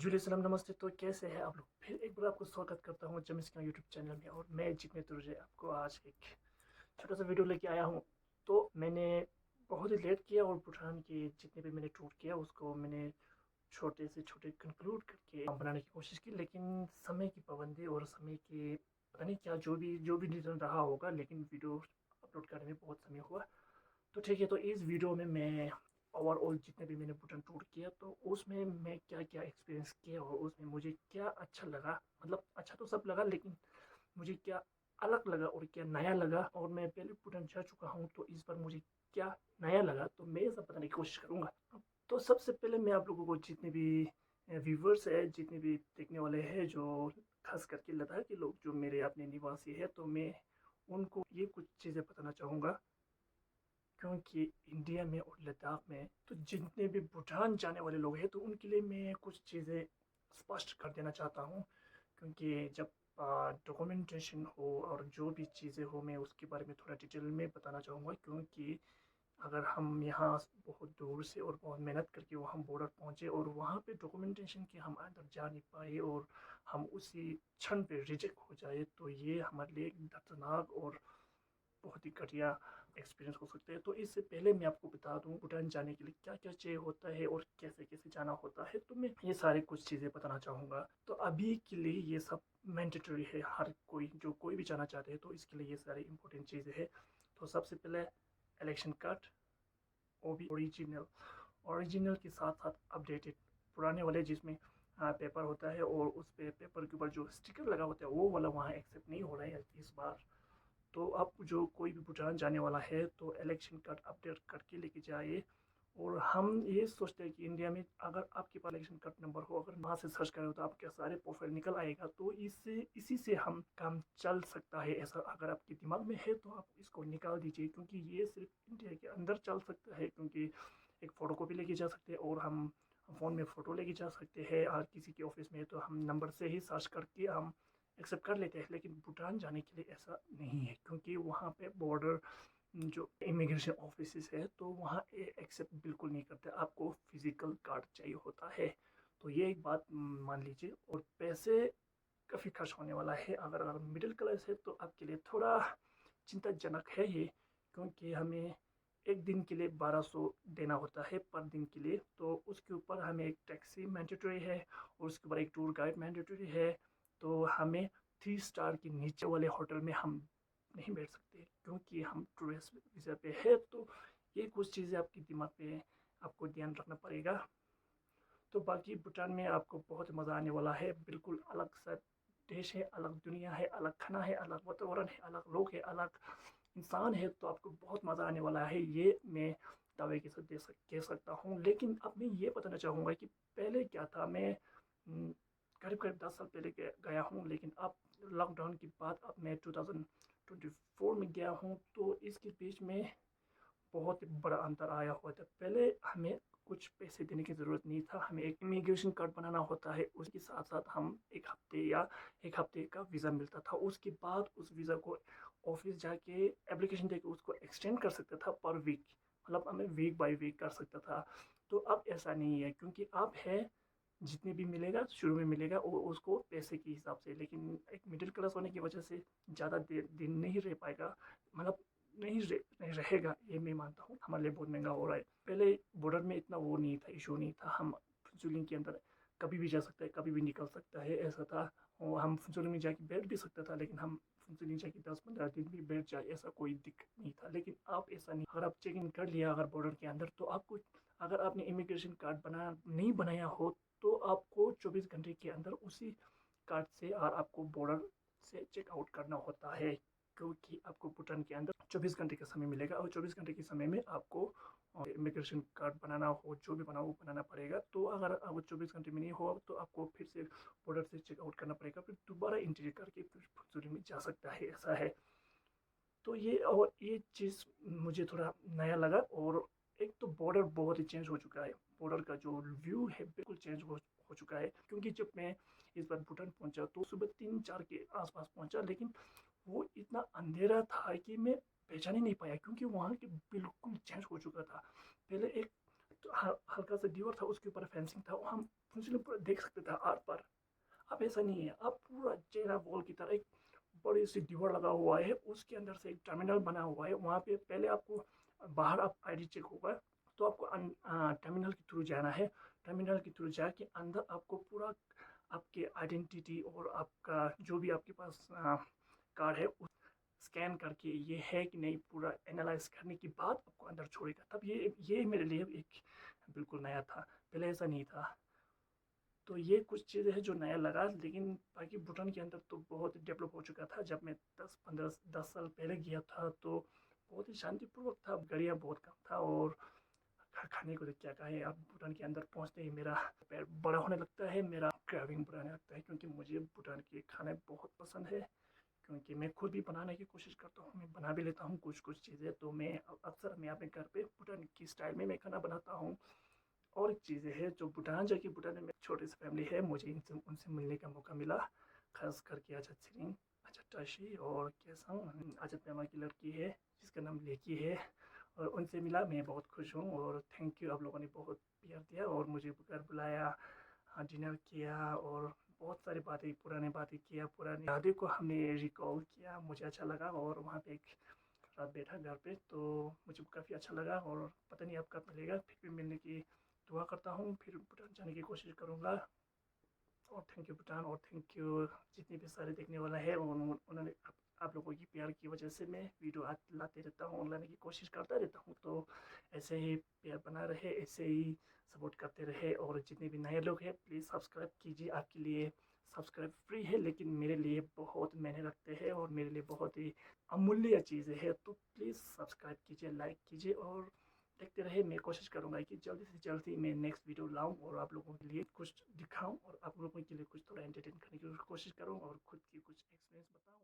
जी सलाम नमस्ते। तो कैसे हैं आप लोग? फिर एक बार आपको स्वागत करता हूँ जमीस का यूट्यूब चैनल में। और मैं जितने तुझे आपको आज एक छोटा सा वीडियो लेके आया हूँ। तो मैंने बहुत ही लेट किया और बुरहान की जितने भी मैंने टूर किया उसको मैंने छोटे से छोटे कंक्लूड करके बनाने की कोशिश की, लेकिन समय की पाबंदी और समय की पता नहीं क्या जो भी रीज़न रहा होगा, लेकिन वीडियो अपलोड करने में बहुत समय हुआ। तो ठीक है, तो इस वीडियो में मैं ओवरऑल जितने भी मैंने बटन टूर किया तो उसमें मैं क्या क्या एक्सपीरियंस किया और उसमें मुझे क्या अच्छा लगा। मतलब अच्छा तो सब लगा, लेकिन मुझे क्या अलग लगा और क्या नया लगा। और मैं पहले बटन जा चुका हूँ तो इस बार मुझे क्या नया लगा तो मैं ये सब बताने की कोशिश करूँगा। तो सबसे पहले मैं आप लोगों को जितने भी व्यूवर्स है, जितने भी देखने वाले हैं, जो खास करके लद्दाख के लोग जो मेरे अपने निवासी है, तो मैं उनको ये कुछ चीज़ें बताना चाहूँगा। क्योंकि इंडिया में और लद्दाख में तो जितने भी भूटान जाने वाले लोग हैं तो उनके लिए मैं कुछ चीज़ें स्पष्ट कर देना चाहता हूँ। क्योंकि जब डॉक्यूमेंटेशन हो और जो भी चीज़ें हो मैं उसके बारे में थोड़ा डिटेल में बताना चाहूँगा। क्योंकि अगर हम यहाँ बहुत दूर से और बहुत मेहनत करके वहाँ बॉर्डर पहुँचे और वहाँ पे डॉक्यूमेंटेशन के हम अंदर जा नहीं पाए और हम उसी क्षण पे रिजेक्ट हो जाए तो ये हमारे लिए एक दर्दनाक और बहुत ही घटिया एक्सपीरियंस हो सकते हैं। तो इससे पहले मैं आपको बता दूं भूटान जाने के लिए क्या क्या चाहिए होता है और कैसे कैसे जाना होता है, तो मैं ये सारी कुछ चीज़ें बताना चाहूँगा। तो अभी के लिए ये सब मैंडेटरी है, हर कोई जो कोई भी जाना चाहते हैं तो इसके लिए ये सारी इंपॉर्टेंट चीज़ें हैं। तो सबसे पहले इलेक्शन कार्ड, वो भी ओरिजिनल, ओरिजिनल के साथ साथ अपडेटेड, पुराने वाले जिसमें पेपर होता है और उस पे पेपर के ऊपर जो स्टिकर लगा होता है वो वाला वहाँ एक्सेप्ट नहीं हो रहा है इस बार। तो आप जो कोई भी भूटान जाने वाला है तो इलेक्शन कार्ड अपडेट करके लेके जाइए। और हम ये सोचते हैं कि इंडिया में अगर आपके पास इलेक्शन कार्ड नंबर हो, अगर वहाँ से सर्च करें तो आपके सारे प्रोफाइल निकल आएगा। तो इससे इसी से हम काम चल सकता है। ऐसा अगर आपके दिमाग में है तो आप इसको निकाल दीजिए, क्योंकि ये सिर्फ इंडिया के अंदर चल सकता है। क्योंकि एक फ़ोटो कॉपी लेके जा सकते हैं और हम फ़ोन में फ़ोटो लेके जा सकते हैं। और किसी के ऑफिस में है तो हम नंबर से ही सर्च करके हम एक्सेप्ट कर लेते हैं। लेकिन भूटान जाने के लिए ऐसा नहीं है, क्योंकि वहाँ पे बॉर्डर जो इमिग्रेशन ऑफिस है तो वहाँ एक्सेप्ट बिल्कुल नहीं करते, आपको फिजिकल कार्ड चाहिए होता है। तो ये एक बात मान लीजिए। और पैसे काफ़ी खर्च होने वाला है। अगर मिडिल क्लास है तो आपके लिए थोड़ा चिंताजनक है ये, क्योंकि हमें एक दिन के लिए 1200 देना होता है पर दिन के लिए। तो उसके ऊपर हमें एक टैक्सी मैंडेटरी है और उसके ऊपर एक टूर गाइड मैंडेटरी है। तो हमें 3 स्टार के नीचे वाले होटल में हम नहीं बैठ सकते, क्योंकि हम टूरिस्ट वीज़ा पे है। तो ये कुछ चीज़ें आपके दिमाग पे आपको ध्यान रखना पड़ेगा। तो बाकी भूटान में आपको बहुत मज़ा आने वाला है। बिल्कुल अलग सा देश है, अलग दुनिया है, अलग खाना है, अलग वातावरण है, अलग लोग है, अलग इंसान है। तो आपको बहुत मज़ा आने वाला है, ये मैं दावे के साथ कह सकता हूँ। लेकिन अब मैं ये बताना चाहूँगा कि पहले क्या था। मैं करीब करीब 10 साल पहले गया हूँ, लेकिन अब लॉकडाउन के बाद अब मैं 2024 में गया हूँ। तो इसके बीच में बहुत बड़ा अंतर आया हुआ था। पहले हमें कुछ पैसे देने की ज़रूरत नहीं था, हमें एक इमिग्रेशन कार्ड बनाना होता है, उसके साथ साथ हम एक हफ्ते का वीज़ा मिलता था। उसके बाद उस वीज़ा को ऑफिस जाके एप्लीकेशन देके उसको एक्सटेंड कर सकता था पर वीक, मतलब हमें वीक बाय वीक कर सकता था। तो अब ऐसा नहीं है, क्योंकि अब है जितने भी मिलेगा शुरू में मिलेगा वो उसको पैसे के हिसाब से। लेकिन एक मिडिल क्लास होने की वजह से ज़्यादा देर दिन नहीं रह पाएगा, मतलब नहीं रहेगा, ये मैं मानता हूँ। हमारे लिए बहुत महंगा हो रहा है। पहले बॉर्डर में इतना वो नहीं था, इशू नहीं था। हम फुंसुलिंग के अंदर कभी भी जा सकता है, कभी भी निकल सकता है, ऐसा था। और हम फुंसुलिंग में जाके बैठ भी सकता था, लेकिन हम फुंसुलिंग जाके 10-15 दिन भी बैठ जाए ऐसा कोई दिक्कत नहीं था। लेकिन अब ऐसा नहीं। अगर आप चेक इन कर लिया अगर बॉर्डर के अंदर तो आपको, अगर आपने इमिग्रेशन कार्ड नहीं बनाया हो तो आपको 24 घंटे के अंदर उसी कार्ड से और आपको बॉर्डर से चेक आउट करना होता है। क्योंकि आपको भूटान के अंदर 24 घंटे का समय मिलेगा और 24 घंटे के समय में आपको इमिग्रेशन कार्ड बनाना हो, जो भी बनाओ वो बनाना पड़ेगा। तो अगर वो 24 घंटे में नहीं हो तो आपको फिर से बॉर्डर से चेक आउट करना पड़ेगा, फिर दोबारा इंटीरियर करके फिर फुंसुली में जा सकता है, ऐसा है। तो ये चीज़ मुझे थोड़ा नया लगा। और एक तो बॉर्डर बहुत ही चेंज हो चुका है, बॉर्डर का जो व्यू है बिल्कुल चेंज हो चुका है। क्योंकि जब मैं इस बार भूटान पहुंचा तो सुबह 3-4 के आसपास पहुंचा, लेकिन वो इतना अंधेरा था कि मैं पहचान ही नहीं पाया, क्योंकि वहाँ के बिल्कुल चेंज हो चुका था। पहले एक तो हल्का सा दीवार था, उसके ऊपर फेंसिंग था, हम फुंसले पूरा देख सकते थे आर पार। अब ऐसा नहीं है, अब पूरा चेना वॉल की तरह एक बड़ी सी दीवार लगा हुआ है, उसके अंदर से एक टर्मिनल बना हुआ है। वहाँ पे पहले आपको बाहर आप आईडी चेक होगा, तो आपको टर्मिनल के थ्रू जाना है। टर्मिनल के थ्रू जाके अंदर आपको पूरा आपके आइडेंटिटी और आपका जो भी आपके पास कार्ड है स्कैन करके ये है कि नहीं पूरा एनालाइज करने के बाद आपको अंदर छोड़ेगा। तब ये मेरे लिए एक बिल्कुल नया था, पहले ऐसा नहीं था। तो ये कुछ चीज़ें हैं जो नया लगा, लेकिन बाकी भूटान के अंदर तो बहुत डेवलप हो चुका था। जब मैं 10 साल पहले गया था तो बहुत ही शांतिपूर्वक था, गाड़ियाँ बहुत कम था, और खाने को तो क्या कहें। अब भूटान के अंदर पहुँचते ही मेरा पैर बड़ा होने लगता है, मेरा क्रेविंग बढ़ाने लगता है, क्योंकि मुझे भूटान के खाने बहुत पसंद है। क्योंकि मैं खुद भी बनाने की कोशिश करता हूँ, मैं बना भी लेता हूँ कुछ कुछ चीज़ें। तो मैं अक्सर मैं अपने घर पे भूटान की स्टाइल में मैं खाना बनाता हूँ। और एक चीज़ें हैं जो भूटान जाके, भूटान में छोटी सी फैमिली है, मुझे इनसे उनसे मिलने का मौका मिला, खास करके अजत सिंह, अजत टाशी और कैसंग, अजत मैमा की लड़की है जिसका नाम लेकी है। और उनसे मिला, मैं बहुत खुश हूँ और थैंक यू। आप लोगों ने बहुत प्यार दिया और मुझे घर बुलाया, डिनर किया और बहुत सारी बातें, पुरानी बातें किया, पुरानी यादें को हमने रिकॉल किया। मुझे अच्छा लगा और वहाँ पे एक रात बैठा घर पे, तो मुझे काफ़ी अच्छा लगा। और पता नहीं अब कब मिलेगा, फिर भी मिलने की दुआ करता हूँ, फिर भूटान जाने की कोशिश करूँगा। और थैंक यू भूटान, और थैंक यू जितने भी सारे देखने वाला है, उन्होंने आप लोगों की प्यार की वजह से मैं वीडियो लाते रहता हूँ और लाने की कोशिश करता रहता हूँ। तो ऐसे ही प्यार बना रहे, ऐसे ही सपोर्ट करते रहे। और जितने भी नए लोग हैं प्लीज़ सब्सक्राइब कीजिए। आपके लिए सब्सक्राइब फ्री है, लेकिन मेरे लिए बहुत मायने रखते हैं और मेरे लिए बहुत ही अमूल्य चीज़ें हैं। तो प्लीज़ सब्सक्राइब कीजिए, लाइक कीजिए और देखते रहे। मैं कोशिश करूँगा कि जल्दी से जल्दी मैं नेक्स्ट वीडियो लाऊँ और आप लोगों के लिए कुछ दिखाऊँ और आप लोगों के लिए कुछ थोड़ा एंटरटेन करने की कोशिश करूँ और खुद की कुछ एक्सपीरियंस बताऊँ।